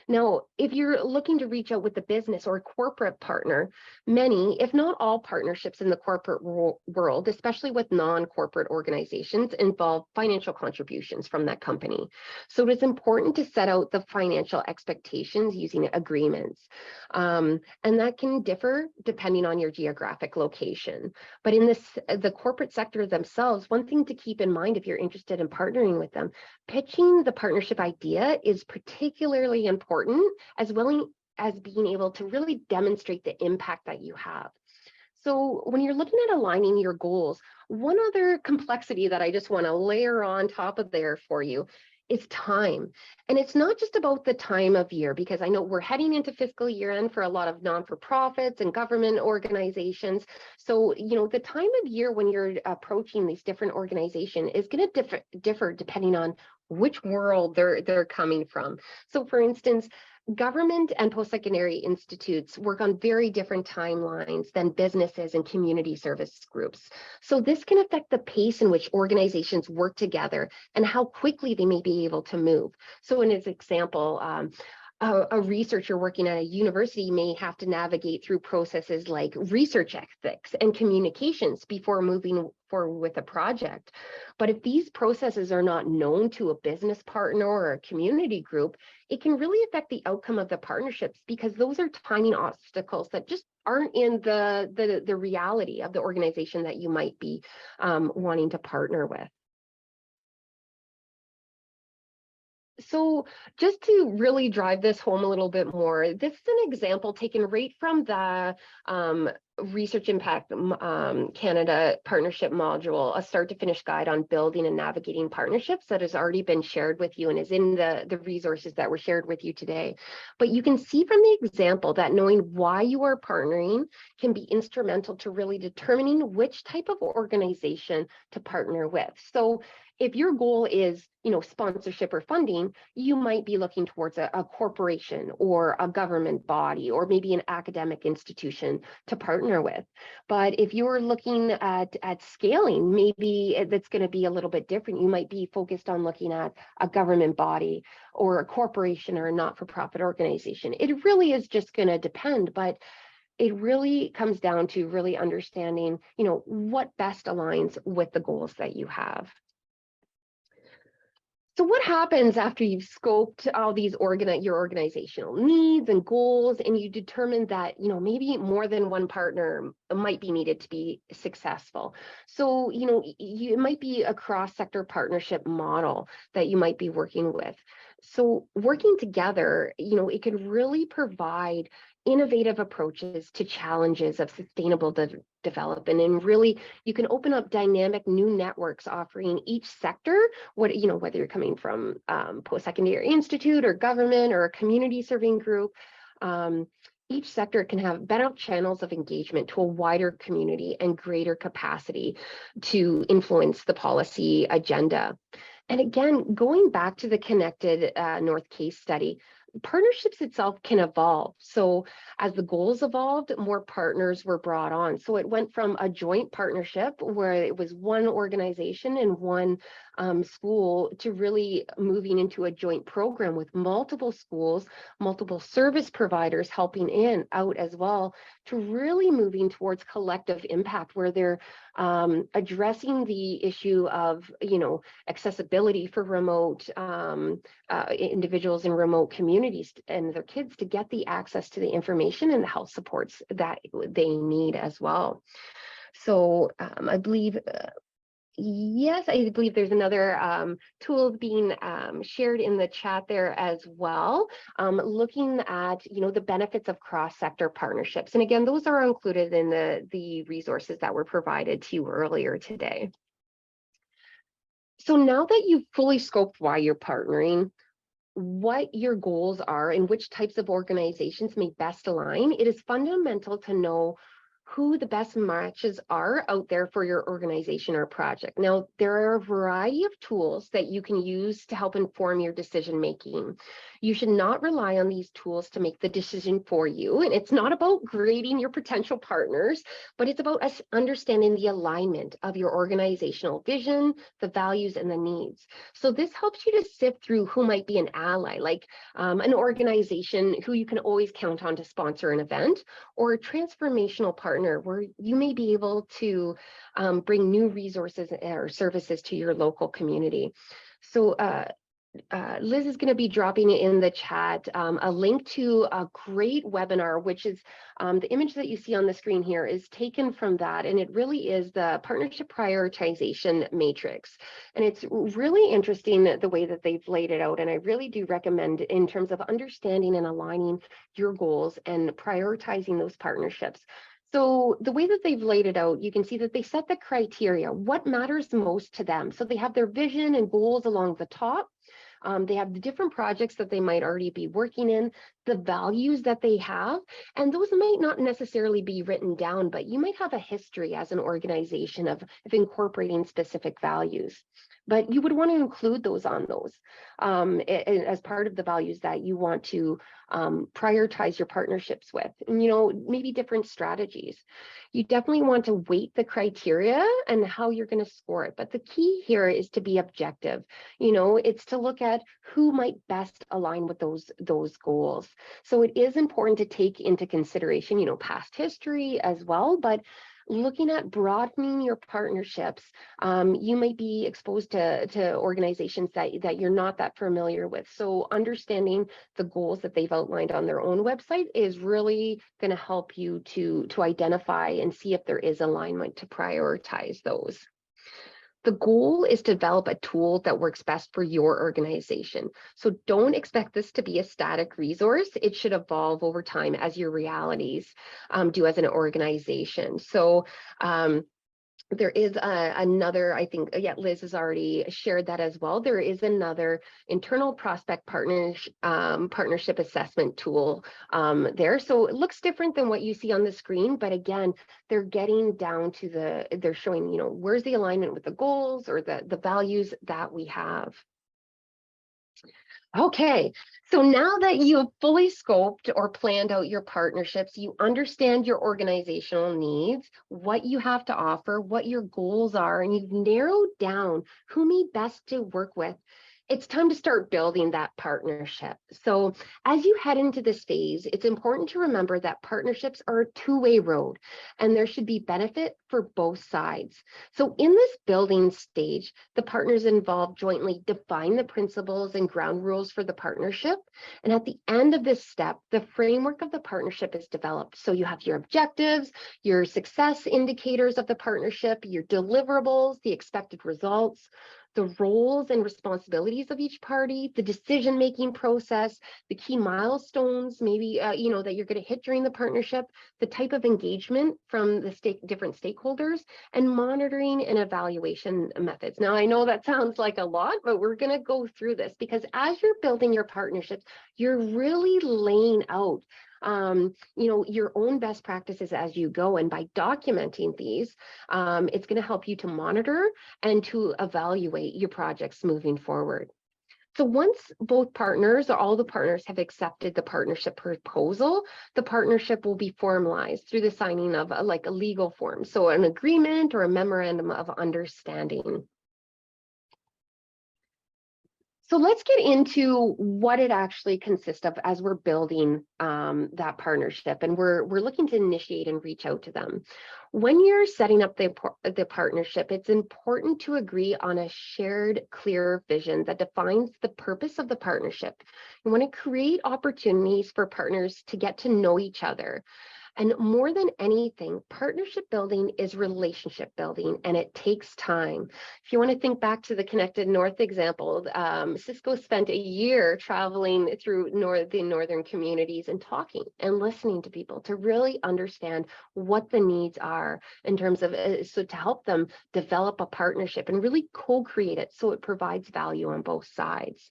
[SPEAKER 1] Now, if you're looking to reach out with a business or a corporate partner, many, if not all partnerships in the corporate world, especially with non-corporate organizations, involve financial contributions from that company. So it is important to set out the financial expectations using agreements. And that can differ depending on your geographic location. But in the corporate sector themselves, one thing to keep in mind if you're interested in partnering with them, pitching the partnership idea is particularly important, as well as being able to really demonstrate the impact that you have. So when you're looking at aligning your goals, one other complexity that I just want to layer on top of there for you is time. And it's not just about the time of year, because I know we're heading into fiscal year end for a lot of non-for-profits and government organizations. So, the time of year when you're approaching these different organizations is going to differ depending on which world they're coming from. So for instance, government and post-secondary institutes work on very different timelines than businesses and community service groups. So this can affect the pace in which organizations work together and how quickly they may be able to move. So in this example, a researcher working at a university may have to navigate through processes like research ethics and communications before moving forward with a project. But if these processes are not known to a business partner or a community group, it can really affect the outcome of the partnerships, because those are timing obstacles that just aren't in the reality of the organization that you might be wanting to partner with. So just to really drive this home a little bit more, this is an example taken right from the Research Impact Canada Partnership Module, a start to finish guide on building and navigating partnerships, that has already been shared with you and is in the resources that were shared with you today. But you can see from the example that knowing why you are partnering can be instrumental to really determining which type of organization to partner with. So if your goal is, sponsorship or funding, you might be looking towards a corporation or a government body or maybe an academic institution to partner with. But if you're looking at scaling, maybe that's going to be a little bit different. You might be focused on looking at a government body or a corporation or a not-for-profit organization. It really is just going to depend, but it really comes down to really understanding, what best aligns with the goals that you have. So what happens after you've scoped all these your organizational needs and goals, and you determine that, maybe more than one partner might be needed to be successful? So, it might be a cross-sector partnership model that you might be working with. So working together, it could really provide innovative approaches to challenges of sustainable development. And really, you can open up dynamic new networks offering each sector, whether you're coming from post-secondary institute or government or a community serving group, each sector can have better channels of engagement to a wider community and greater capacity to influence the policy agenda. And again, going back to the Connected North case study, partnerships itself can evolve. So as the goals evolved, more partners were brought on. So it went from a joint partnership where it was one organization and one school to really moving into a joint program with multiple schools, multiple service providers helping out as well, to really moving towards collective impact, where they're addressing the issue of, accessibility for remote individuals in remote communities and their kids to get the access to the information and the health supports that they need as well. So I believe, yes, I believe there's another tool being shared in the chat there as well, looking at, the benefits of cross-sector partnerships. And again, those are included in the resources that were provided to you earlier today. So now that you've fully scoped why you're partnering, what your goals are, and which types of organizations may best align, it is fundamental to know who the best matches are out there for your organization or project. Now, there are a variety of tools that you can use to help inform your decision making. You should not rely on these tools to make the decision for you. And it's not about grading your potential partners, but it's about us understanding the alignment of your organizational vision, the values, and the needs. So this helps you to sift through who might be an ally, like an organization who you can always count on to sponsor an event, or a transformational partner where you may be able to bring new resources or services to your local community. So Liz is going to be dropping in the chat a link to a great webinar, which is the image that you see on the screen here is taken from that. And it really is the partnership prioritization matrix. And it's really interesting the way that they've laid it out. And I really do recommend, in terms of understanding and aligning your goals and prioritizing those partnerships. So the way that they've laid it out, you can see that they set the criteria, what matters most to them. So they have their vision and goals along the top. They have the different projects that they might already be working in. the values that they have, and those might not necessarily be written down, but you might have a history as an organization of incorporating specific values. But you would want to include those on those as part of the values that you want to prioritize your partnerships with, and maybe different strategies. You definitely want to weight the criteria and how you're going to score it. But the key here is to be objective. It's to look at who might best align with those goals. So it is important to take into consideration, past history as well, but looking at broadening your partnerships, you might be exposed to organizations that you're not that familiar with. So understanding the goals that they've outlined on their own website is really going to help you to identify and see if there is alignment to prioritize those. The goal is to develop a tool that works best for your organization. So don't expect this to be a static resource. It should evolve over time as your realities do as an organization. So there is another, I think, yeah, Liz has already shared that as well. There is another internal prospect partnership assessment tool there. So it looks different than what you see on the screen, but again, they're getting down to they're showing, where's the alignment with the goals or the values that we have. Okay, so now that you have fully scoped or planned out your partnerships, you understand your organizational needs, what you have to offer, what your goals are, and you've narrowed down who may best to work with. It's time to start building that partnership. So as you head into this phase, it's important to remember that partnerships are a two-way road, and there should be benefit for both sides. So in this building stage, the partners involved jointly define the principles and ground rules for the partnership. And at the end of this step, the framework of the partnership is developed. So you have your objectives, your success indicators of the partnership, your deliverables, the expected results, the roles and responsibilities of each party, the decision-making process, the key milestones, maybe, that you're going to hit during the partnership, the type of engagement from the different stakeholders, and monitoring and evaluation methods. Now, I know that sounds like a lot, but we're going to go through this because as you're building your partnerships, you're really laying out your own best practices as you go. And by documenting these, it's going to help you to monitor and to evaluate your projects moving forward. So once both partners or all the partners have accepted the partnership proposal, the partnership will be formalized through the signing of a legal form. So an agreement or a memorandum of understanding. So let's get into what it actually consists of as we're building that partnership, and we're looking to initiate and reach out to them. When you're setting up the partnership, it's important to agree on a shared, clear vision that defines the purpose of the partnership. You want to create opportunities for partners to get to know each other. And more than anything, partnership building is relationship building, and it takes time. If you want to think back to the Connected North example, Cisco spent a year traveling through the northern communities and talking and listening to people to really understand what the needs are in terms of, so to help them develop a partnership and really co-create it so it provides value on both sides.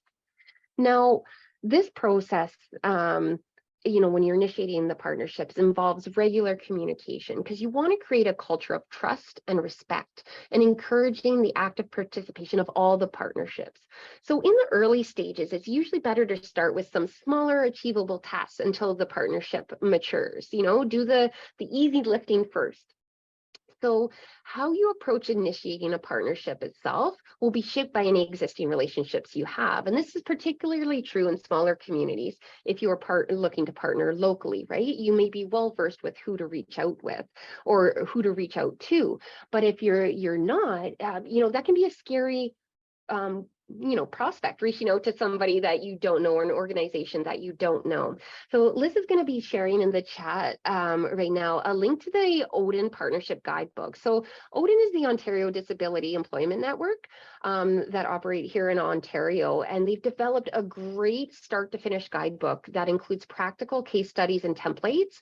[SPEAKER 1] Now, this process, when you're initiating the partnerships, involves regular communication because you want to create a culture of trust and respect and encouraging the active participation of all the partnerships. So in the early stages, it's usually better to start with some smaller achievable tasks until the partnership matures. Do the easy lifting first. So how you approach initiating a partnership itself will be shaped by any existing relationships you have. And this is particularly true in smaller communities. If you are looking to partner locally, right? You may be well versed with who to reach out with or who to reach out to. But if you're not, that can be a scary prospect, reaching out to somebody that you don't know or an organization that you don't know. So Liz is going to be sharing in the chat right now a link to the Odin Partnership Guidebook. So Odin is the Ontario Disability Employment Network that operate here in Ontario, and they've developed a great start to finish guidebook that includes practical case studies and templates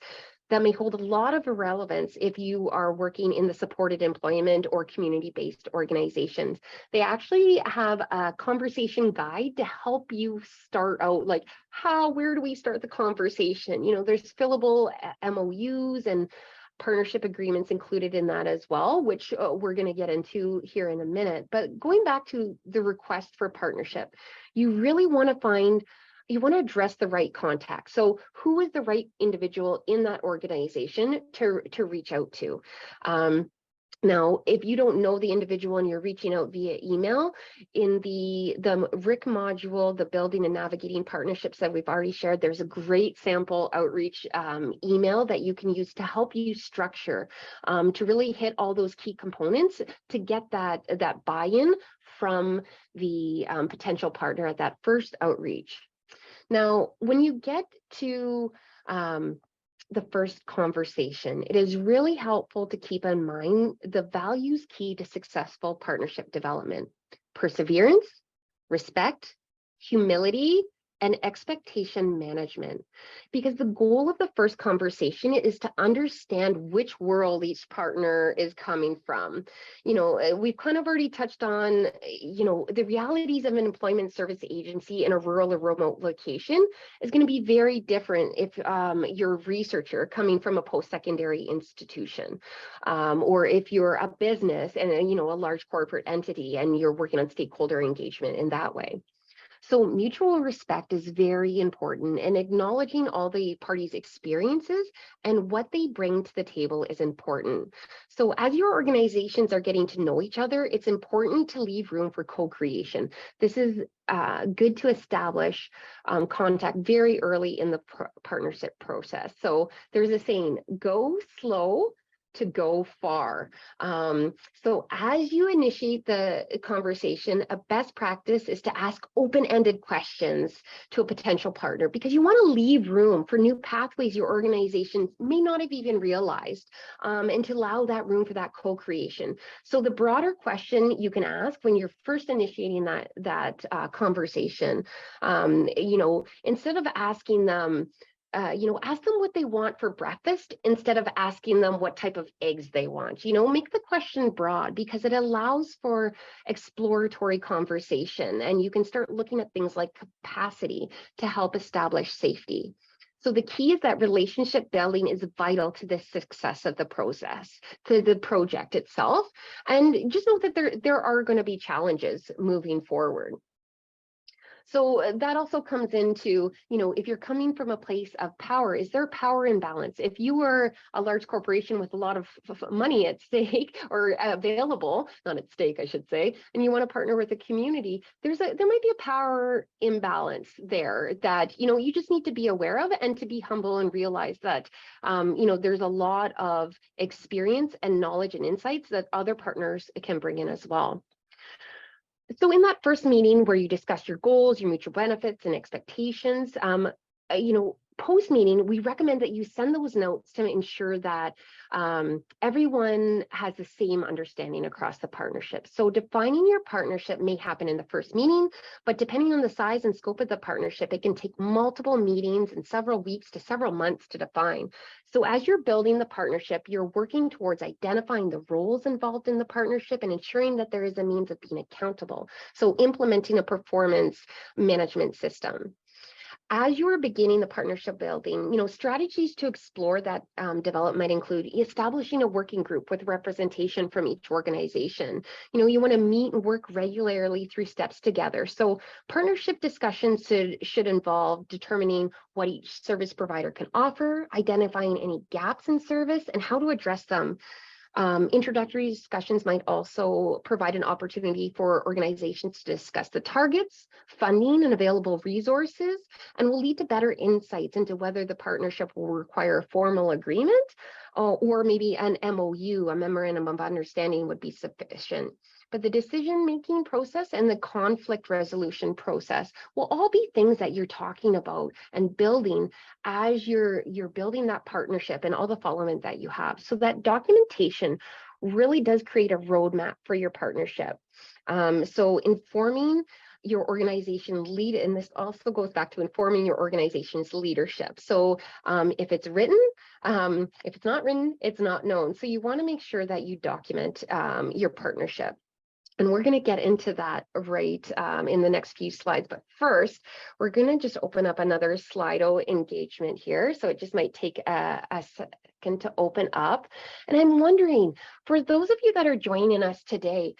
[SPEAKER 1] that may hold a lot of relevance if you are working in the supported employment or community-based organizations. They actually have a conversation guide to help you start out, like, where do we start the conversation? There's fillable MOUs and partnership agreements included in that as well, which we're going to get into here in a minute. But going back to the request for partnership, you really want to address the right contact. So who is the right individual in that organization to reach out to? Now, if you don't know the individual and you're reaching out via email, in the RIC module, the Building and Navigating Partnerships that we've already shared, there's a great sample outreach email that you can use to help you structure, to really hit all those key components to get that buy-in from the potential partner at that first outreach. Now, when you get to the first conversation, it is really helpful to keep in mind the values key to successful partnership development: perseverance, respect, humility, and expectation management. Because the goal of the first conversation is to understand which world each partner is coming from. We've kind of already touched on, the realities of an employment service agency in a rural or remote location is going to be very different if you're a researcher coming from a post-secondary institution, or if you're a business and a large corporate entity and you're working on stakeholder engagement in that way. So mutual respect is very important, and acknowledging all the parties' experiences and what they bring to the table is important. So as your organizations are getting to know each other, it's important to leave room for co-creation. This is good to establish contact very early in the partnership process. So there's a saying, go slow to go far. So as you initiate the conversation, a best practice is to ask open-ended questions to a potential partner, because you want to leave room for new pathways your organization may not have even realized, and to allow that room for that co-creation. So the broader question you can ask when you're first initiating that conversation, instead of asking them, ask them what they want for breakfast instead of asking them what type of eggs they want. Make the question broad, because it allows for exploratory conversation, and you can start looking at things like capacity to help establish safety. So the key is that relationship building is vital to the success of the process, to the project itself. And just note that there are going to be challenges moving forward. So that also comes into, if you're coming from a place of power, is there power imbalance? If you were a large corporation with a lot of money at stake, or available, not at stake, I should say, and you want to partner with a community, there might be a power imbalance there that, you just need to be aware of, and to be humble and realize that, there's a lot of experience and knowledge and insights that other partners can bring in as well. So in that first meeting where you discuss your goals, your mutual benefits and expectations, post-meeting, we recommend that you send those notes to ensure that everyone has the same understanding across the partnership. So defining your partnership may happen in the first meeting, but depending on the size and scope of the partnership, it can take multiple meetings and several weeks to several months to define. So as you're building the partnership, you're working towards identifying the roles involved in the partnership and ensuring that there is a means of being accountable. So implementing a performance management system. As you are beginning the partnership building, strategies to explore that development might include establishing a working group with representation from each organization. You want to meet and work regularly through steps together. So partnership discussions should involve determining what each service provider can offer, identifying any gaps in service, and how to address them. Introductory discussions might also provide an opportunity for organizations to discuss the targets, funding, and available resources, and will lead to better insights into whether the partnership will require a formal agreement, or maybe an MOU, a memorandum of understanding, would be sufficient. But the decision-making process and the conflict resolution process will all be things that you're talking about and building as you're building that partnership and all the following that you have. So that documentation really does create a roadmap for your partnership. So informing your organization lead, and this also goes back to informing your organization's leadership. So if it's written, If it's not written, it's not known. So you want to make sure that you document your partnership. And we're going to get into that right in the next few slides. But first, we're going to just open up another Slido engagement here. So it just might take a second to open up. And I'm wondering, for those of you that are joining us today,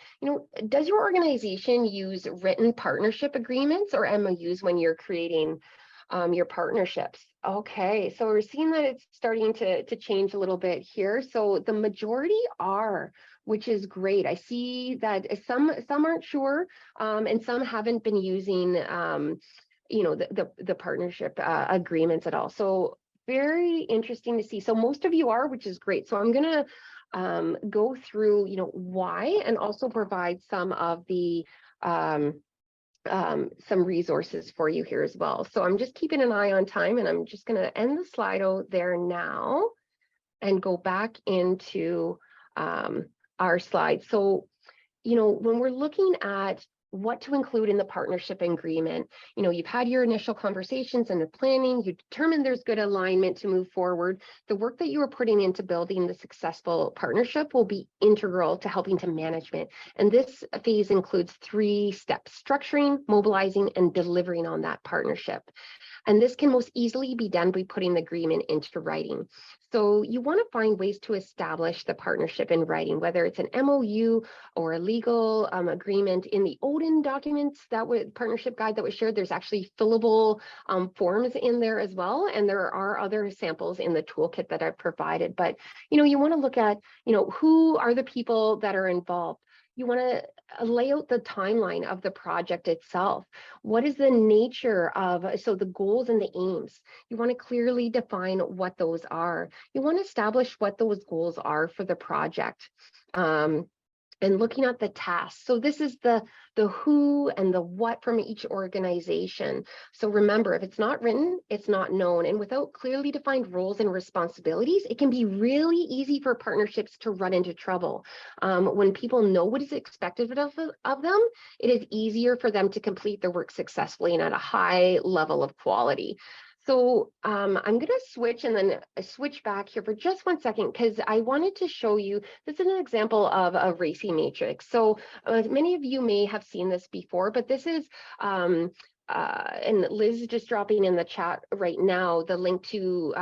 [SPEAKER 1] does your organization use written partnership agreements or MOUs when you're creating your partnerships? Okay, so we're seeing that it's starting to change a little bit here. So the majority are, which is great. I see that some aren't sure, and some haven't been using, the partnership agreements at all. So very interesting to see. So most of you are, which is great. So I'm gonna go through, why, and also provide some of the some resources for you here as well. So I'm just keeping an eye on time, and I'm just going to end the Slido there now and go back into our slides. So, when we're looking at what to include in the partnership agreement, you've had your initial conversations and the planning, you determined there's good alignment to move forward. The work that you are putting into building the successful partnership will be integral to helping to management. And this phase includes 3 steps: structuring, mobilizing, and delivering on that partnership. And this can most easily be done by putting the agreement into writing. So you want to find ways to establish the partnership in writing, whether it's an MOU or a legal agreement. In the Odin documents, partnership guide that was shared, there's actually fillable forms in there as well. And there are other samples in the toolkit that I've provided. But, you want to look at, who are the people that are involved. You want to lay out the timeline of the project itself. What is the nature of, so the goals and the aims? You want to clearly define what those are. You want to establish what those goals are for the project. And looking at the tasks. So this is the who and the what from each organization. So remember, if it's not written, it's not known. And without clearly defined roles and responsibilities, it can be really easy for partnerships to run into trouble. When people know what is expected of them, it is easier for them to complete their work successfully and at a high level of quality. So I'm going to switch and then switch back here for just 1 second, because I wanted to show you, this is an example of a RACI matrix. So many of you may have seen this before, but this is, and Liz is just dropping in the chat right now the link to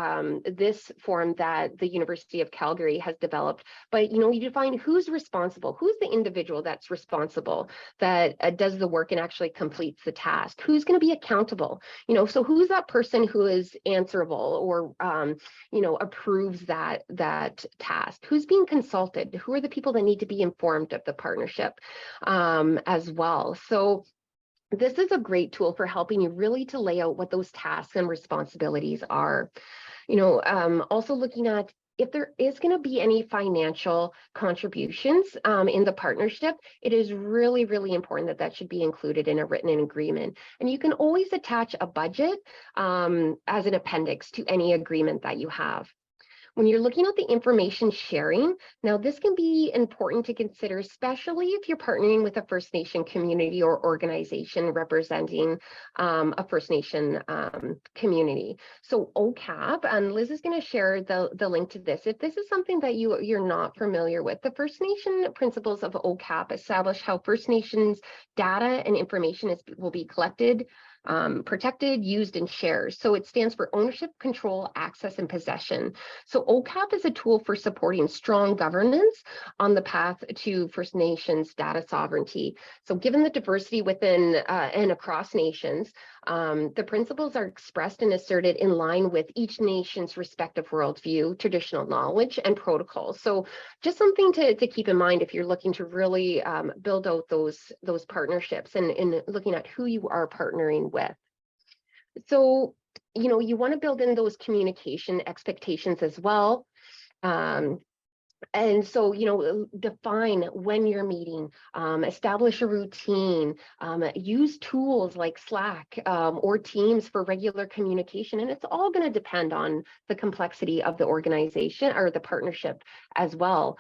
[SPEAKER 1] this form that the University of Calgary has developed. But you define who's responsible, who's the individual that's responsible, that does the work and actually completes the task, who's going to be accountable, so who's that person who is answerable or approves that task, who's being consulted, who are the people that need to be informed of the partnership as well. So this is a great tool for helping you really to lay out what those tasks and responsibilities are. Also looking at if there is going to be any financial contributions in the partnership, it is really, really important that should be included in a written agreement. And you can always attach a budget as an appendix to any agreement that you have. When you're looking at the information sharing, now this can be important to consider, especially if you're partnering with a First Nation community or organization representing a First Nation community. So OCAP, and Liz is going to share the link to this. If this is something that you're not familiar with, the First Nation principles of OCAP establish how First Nations data and information will be collected, protected, used, and shared. So it stands for ownership, control, access, and possession. So OCAP is a tool for supporting strong governance on the path to First Nations data sovereignty. So given the diversity within and across nations, the principles are expressed and asserted in line with each nation's respective worldview, traditional knowledge, and protocols. So just something to keep in mind if you're looking to really build out those partnerships and looking at who you are partnering with. So, you want to build in those communication expectations as well. And so, define when you're meeting, establish a routine, use tools like Slack or Teams for regular communication. And it's all going to depend on the complexity of the organization or the partnership as well.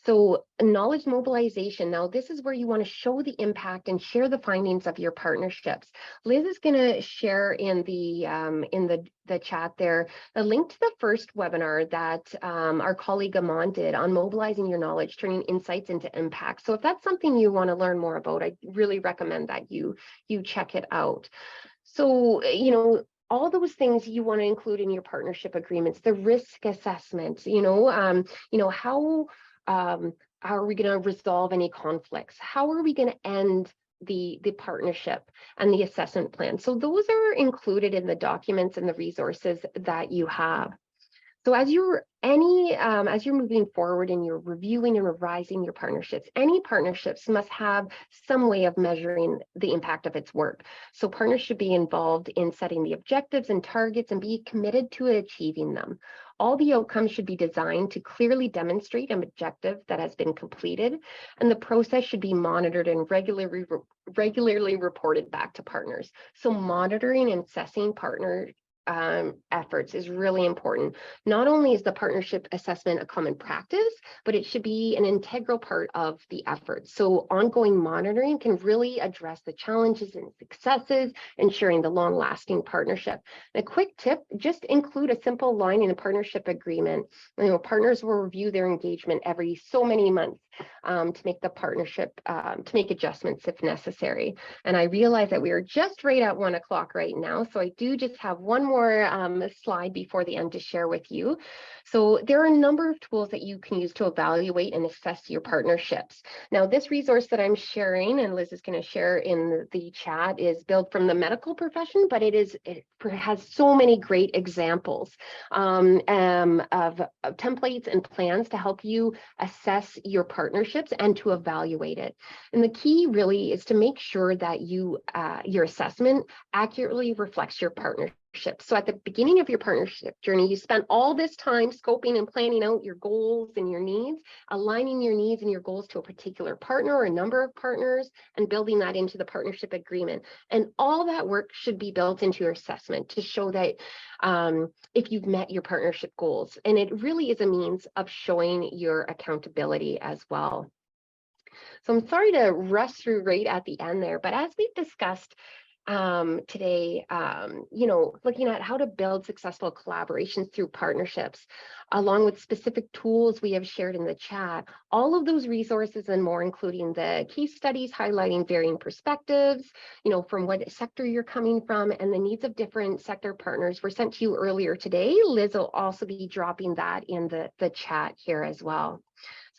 [SPEAKER 1] So knowledge mobilization. Now, this is where you want to show the impact and share the findings of your partnerships. Liz is going to share in the chat there a link to the first webinar that our colleague Amon did on mobilizing your knowledge, turning insights into impact. So if that's something you want to learn more about, I really recommend that you check it out. So, all those things you want to include in your partnership agreements, the risk assessment, how are we going to resolve any conflicts? How are we going to end the partnership and the assessment plan? So those are included in the documents and the resources that you have. So as you're moving forward and you're reviewing and revising your partnerships, any partnerships must have some way of measuring the impact of its work. So partners should be involved in setting the objectives and targets and be committed to achieving them. All the outcomes should be designed to clearly demonstrate an objective that has been completed, and the process should be monitored and regularly reported back to partners. So monitoring and assessing partner efforts is really important. Not only is the partnership assessment a common practice, but it should be an integral part of the effort. So ongoing monitoring can really address the challenges and successes, ensuring the long-lasting partnership. A quick tip, just include a simple line in a partnership agreement. Partners will review their engagement every so many months to make the partnership, to make adjustments if necessary. And I realize that we are just right at 1 o'clock right now, so I do just have one more slide before the end to share with you. So there are a number of tools that you can use to evaluate and assess your partnerships. Now, this resource that I'm sharing, and Liz is going to share in the chat, is built from the medical profession, but it has so many great examples of templates and plans to help you assess your partnerships and to evaluate it. And the key really is to make sure that your assessment accurately reflects your partnership. So at the beginning of your partnership journey, you spent all this time scoping and planning out your goals and your needs, aligning your needs and your goals to a particular partner or a number of partners, and building that into the partnership agreement. And all that work should be built into your assessment to show that if you've met your partnership goals. And it really is a means of showing your accountability as well. So I'm sorry to rush through right at the end there, but as we've discussed today, looking at how to build successful collaborations through partnerships, along with specific tools we have shared in the chat, all of those resources and more, including the case studies highlighting varying perspectives, from what sector you're coming from and the needs of different sector partners were sent to you earlier today. Liz will also be dropping that in the chat here as well.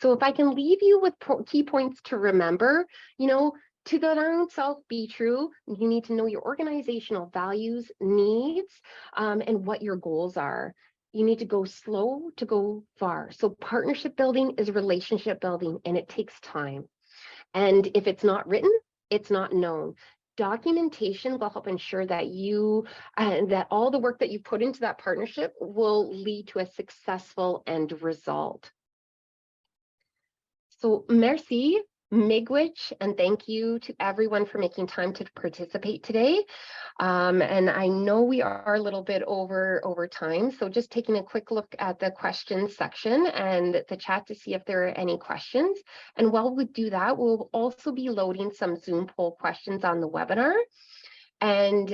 [SPEAKER 1] So if I can leave you with key points to remember, to the own self be true, you need to know your organizational values, needs, and what your goals are. You need to go slow to go far. So partnership building is relationship building, and it takes time. And if it's not written, it's not known. Documentation will help ensure that that all the work that you put into that partnership will lead to a successful end result. So merci. Miigwech, and thank you to everyone for making time to participate today. And I know we are a little bit over time, so just taking a quick look at the questions section and the chat to see if there are any questions. And while we do that, we'll also be loading some Zoom poll questions on the webinar. And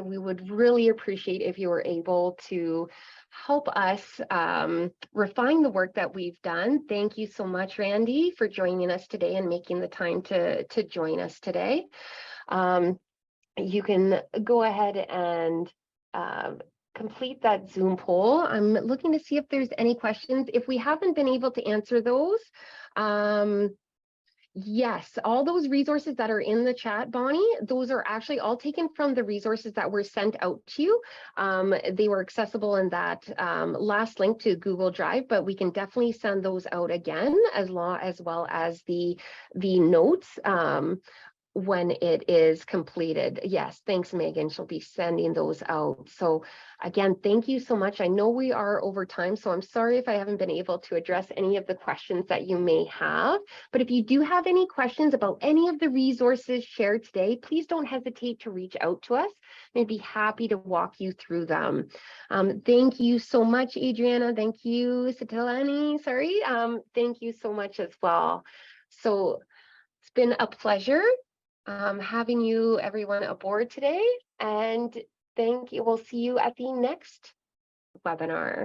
[SPEAKER 1] we would really appreciate if you were able to help us refine the work that we've done. Thank you so much, Randy, for joining us today and making the time to join us today. You can go ahead and complete that Zoom poll. I'm looking to see if there's any questions. If we haven't been able to answer those, yes, all those resources that are in the chat, Bonnie, those are actually all taken from the resources that were sent out to you. They were accessible in that last link to Google Drive, but we can definitely send those out again, as well as the notes when it is completed. Yes, thanks, Megan. She'll be sending those out. So again, thank you so much. I know we are over time, so I'm sorry if I haven't been able to address any of the questions that you may have. But if you do have any questions about any of the resources shared today, please don't hesitate to reach out to us. I'd be happy to walk you through them. Thank you so much, Adriana. Thank you, Satilani. Sorry. Thank you so much as well. So it's been a pleasure having you everyone aboard today, and thank you. We'll see you at the next webinar.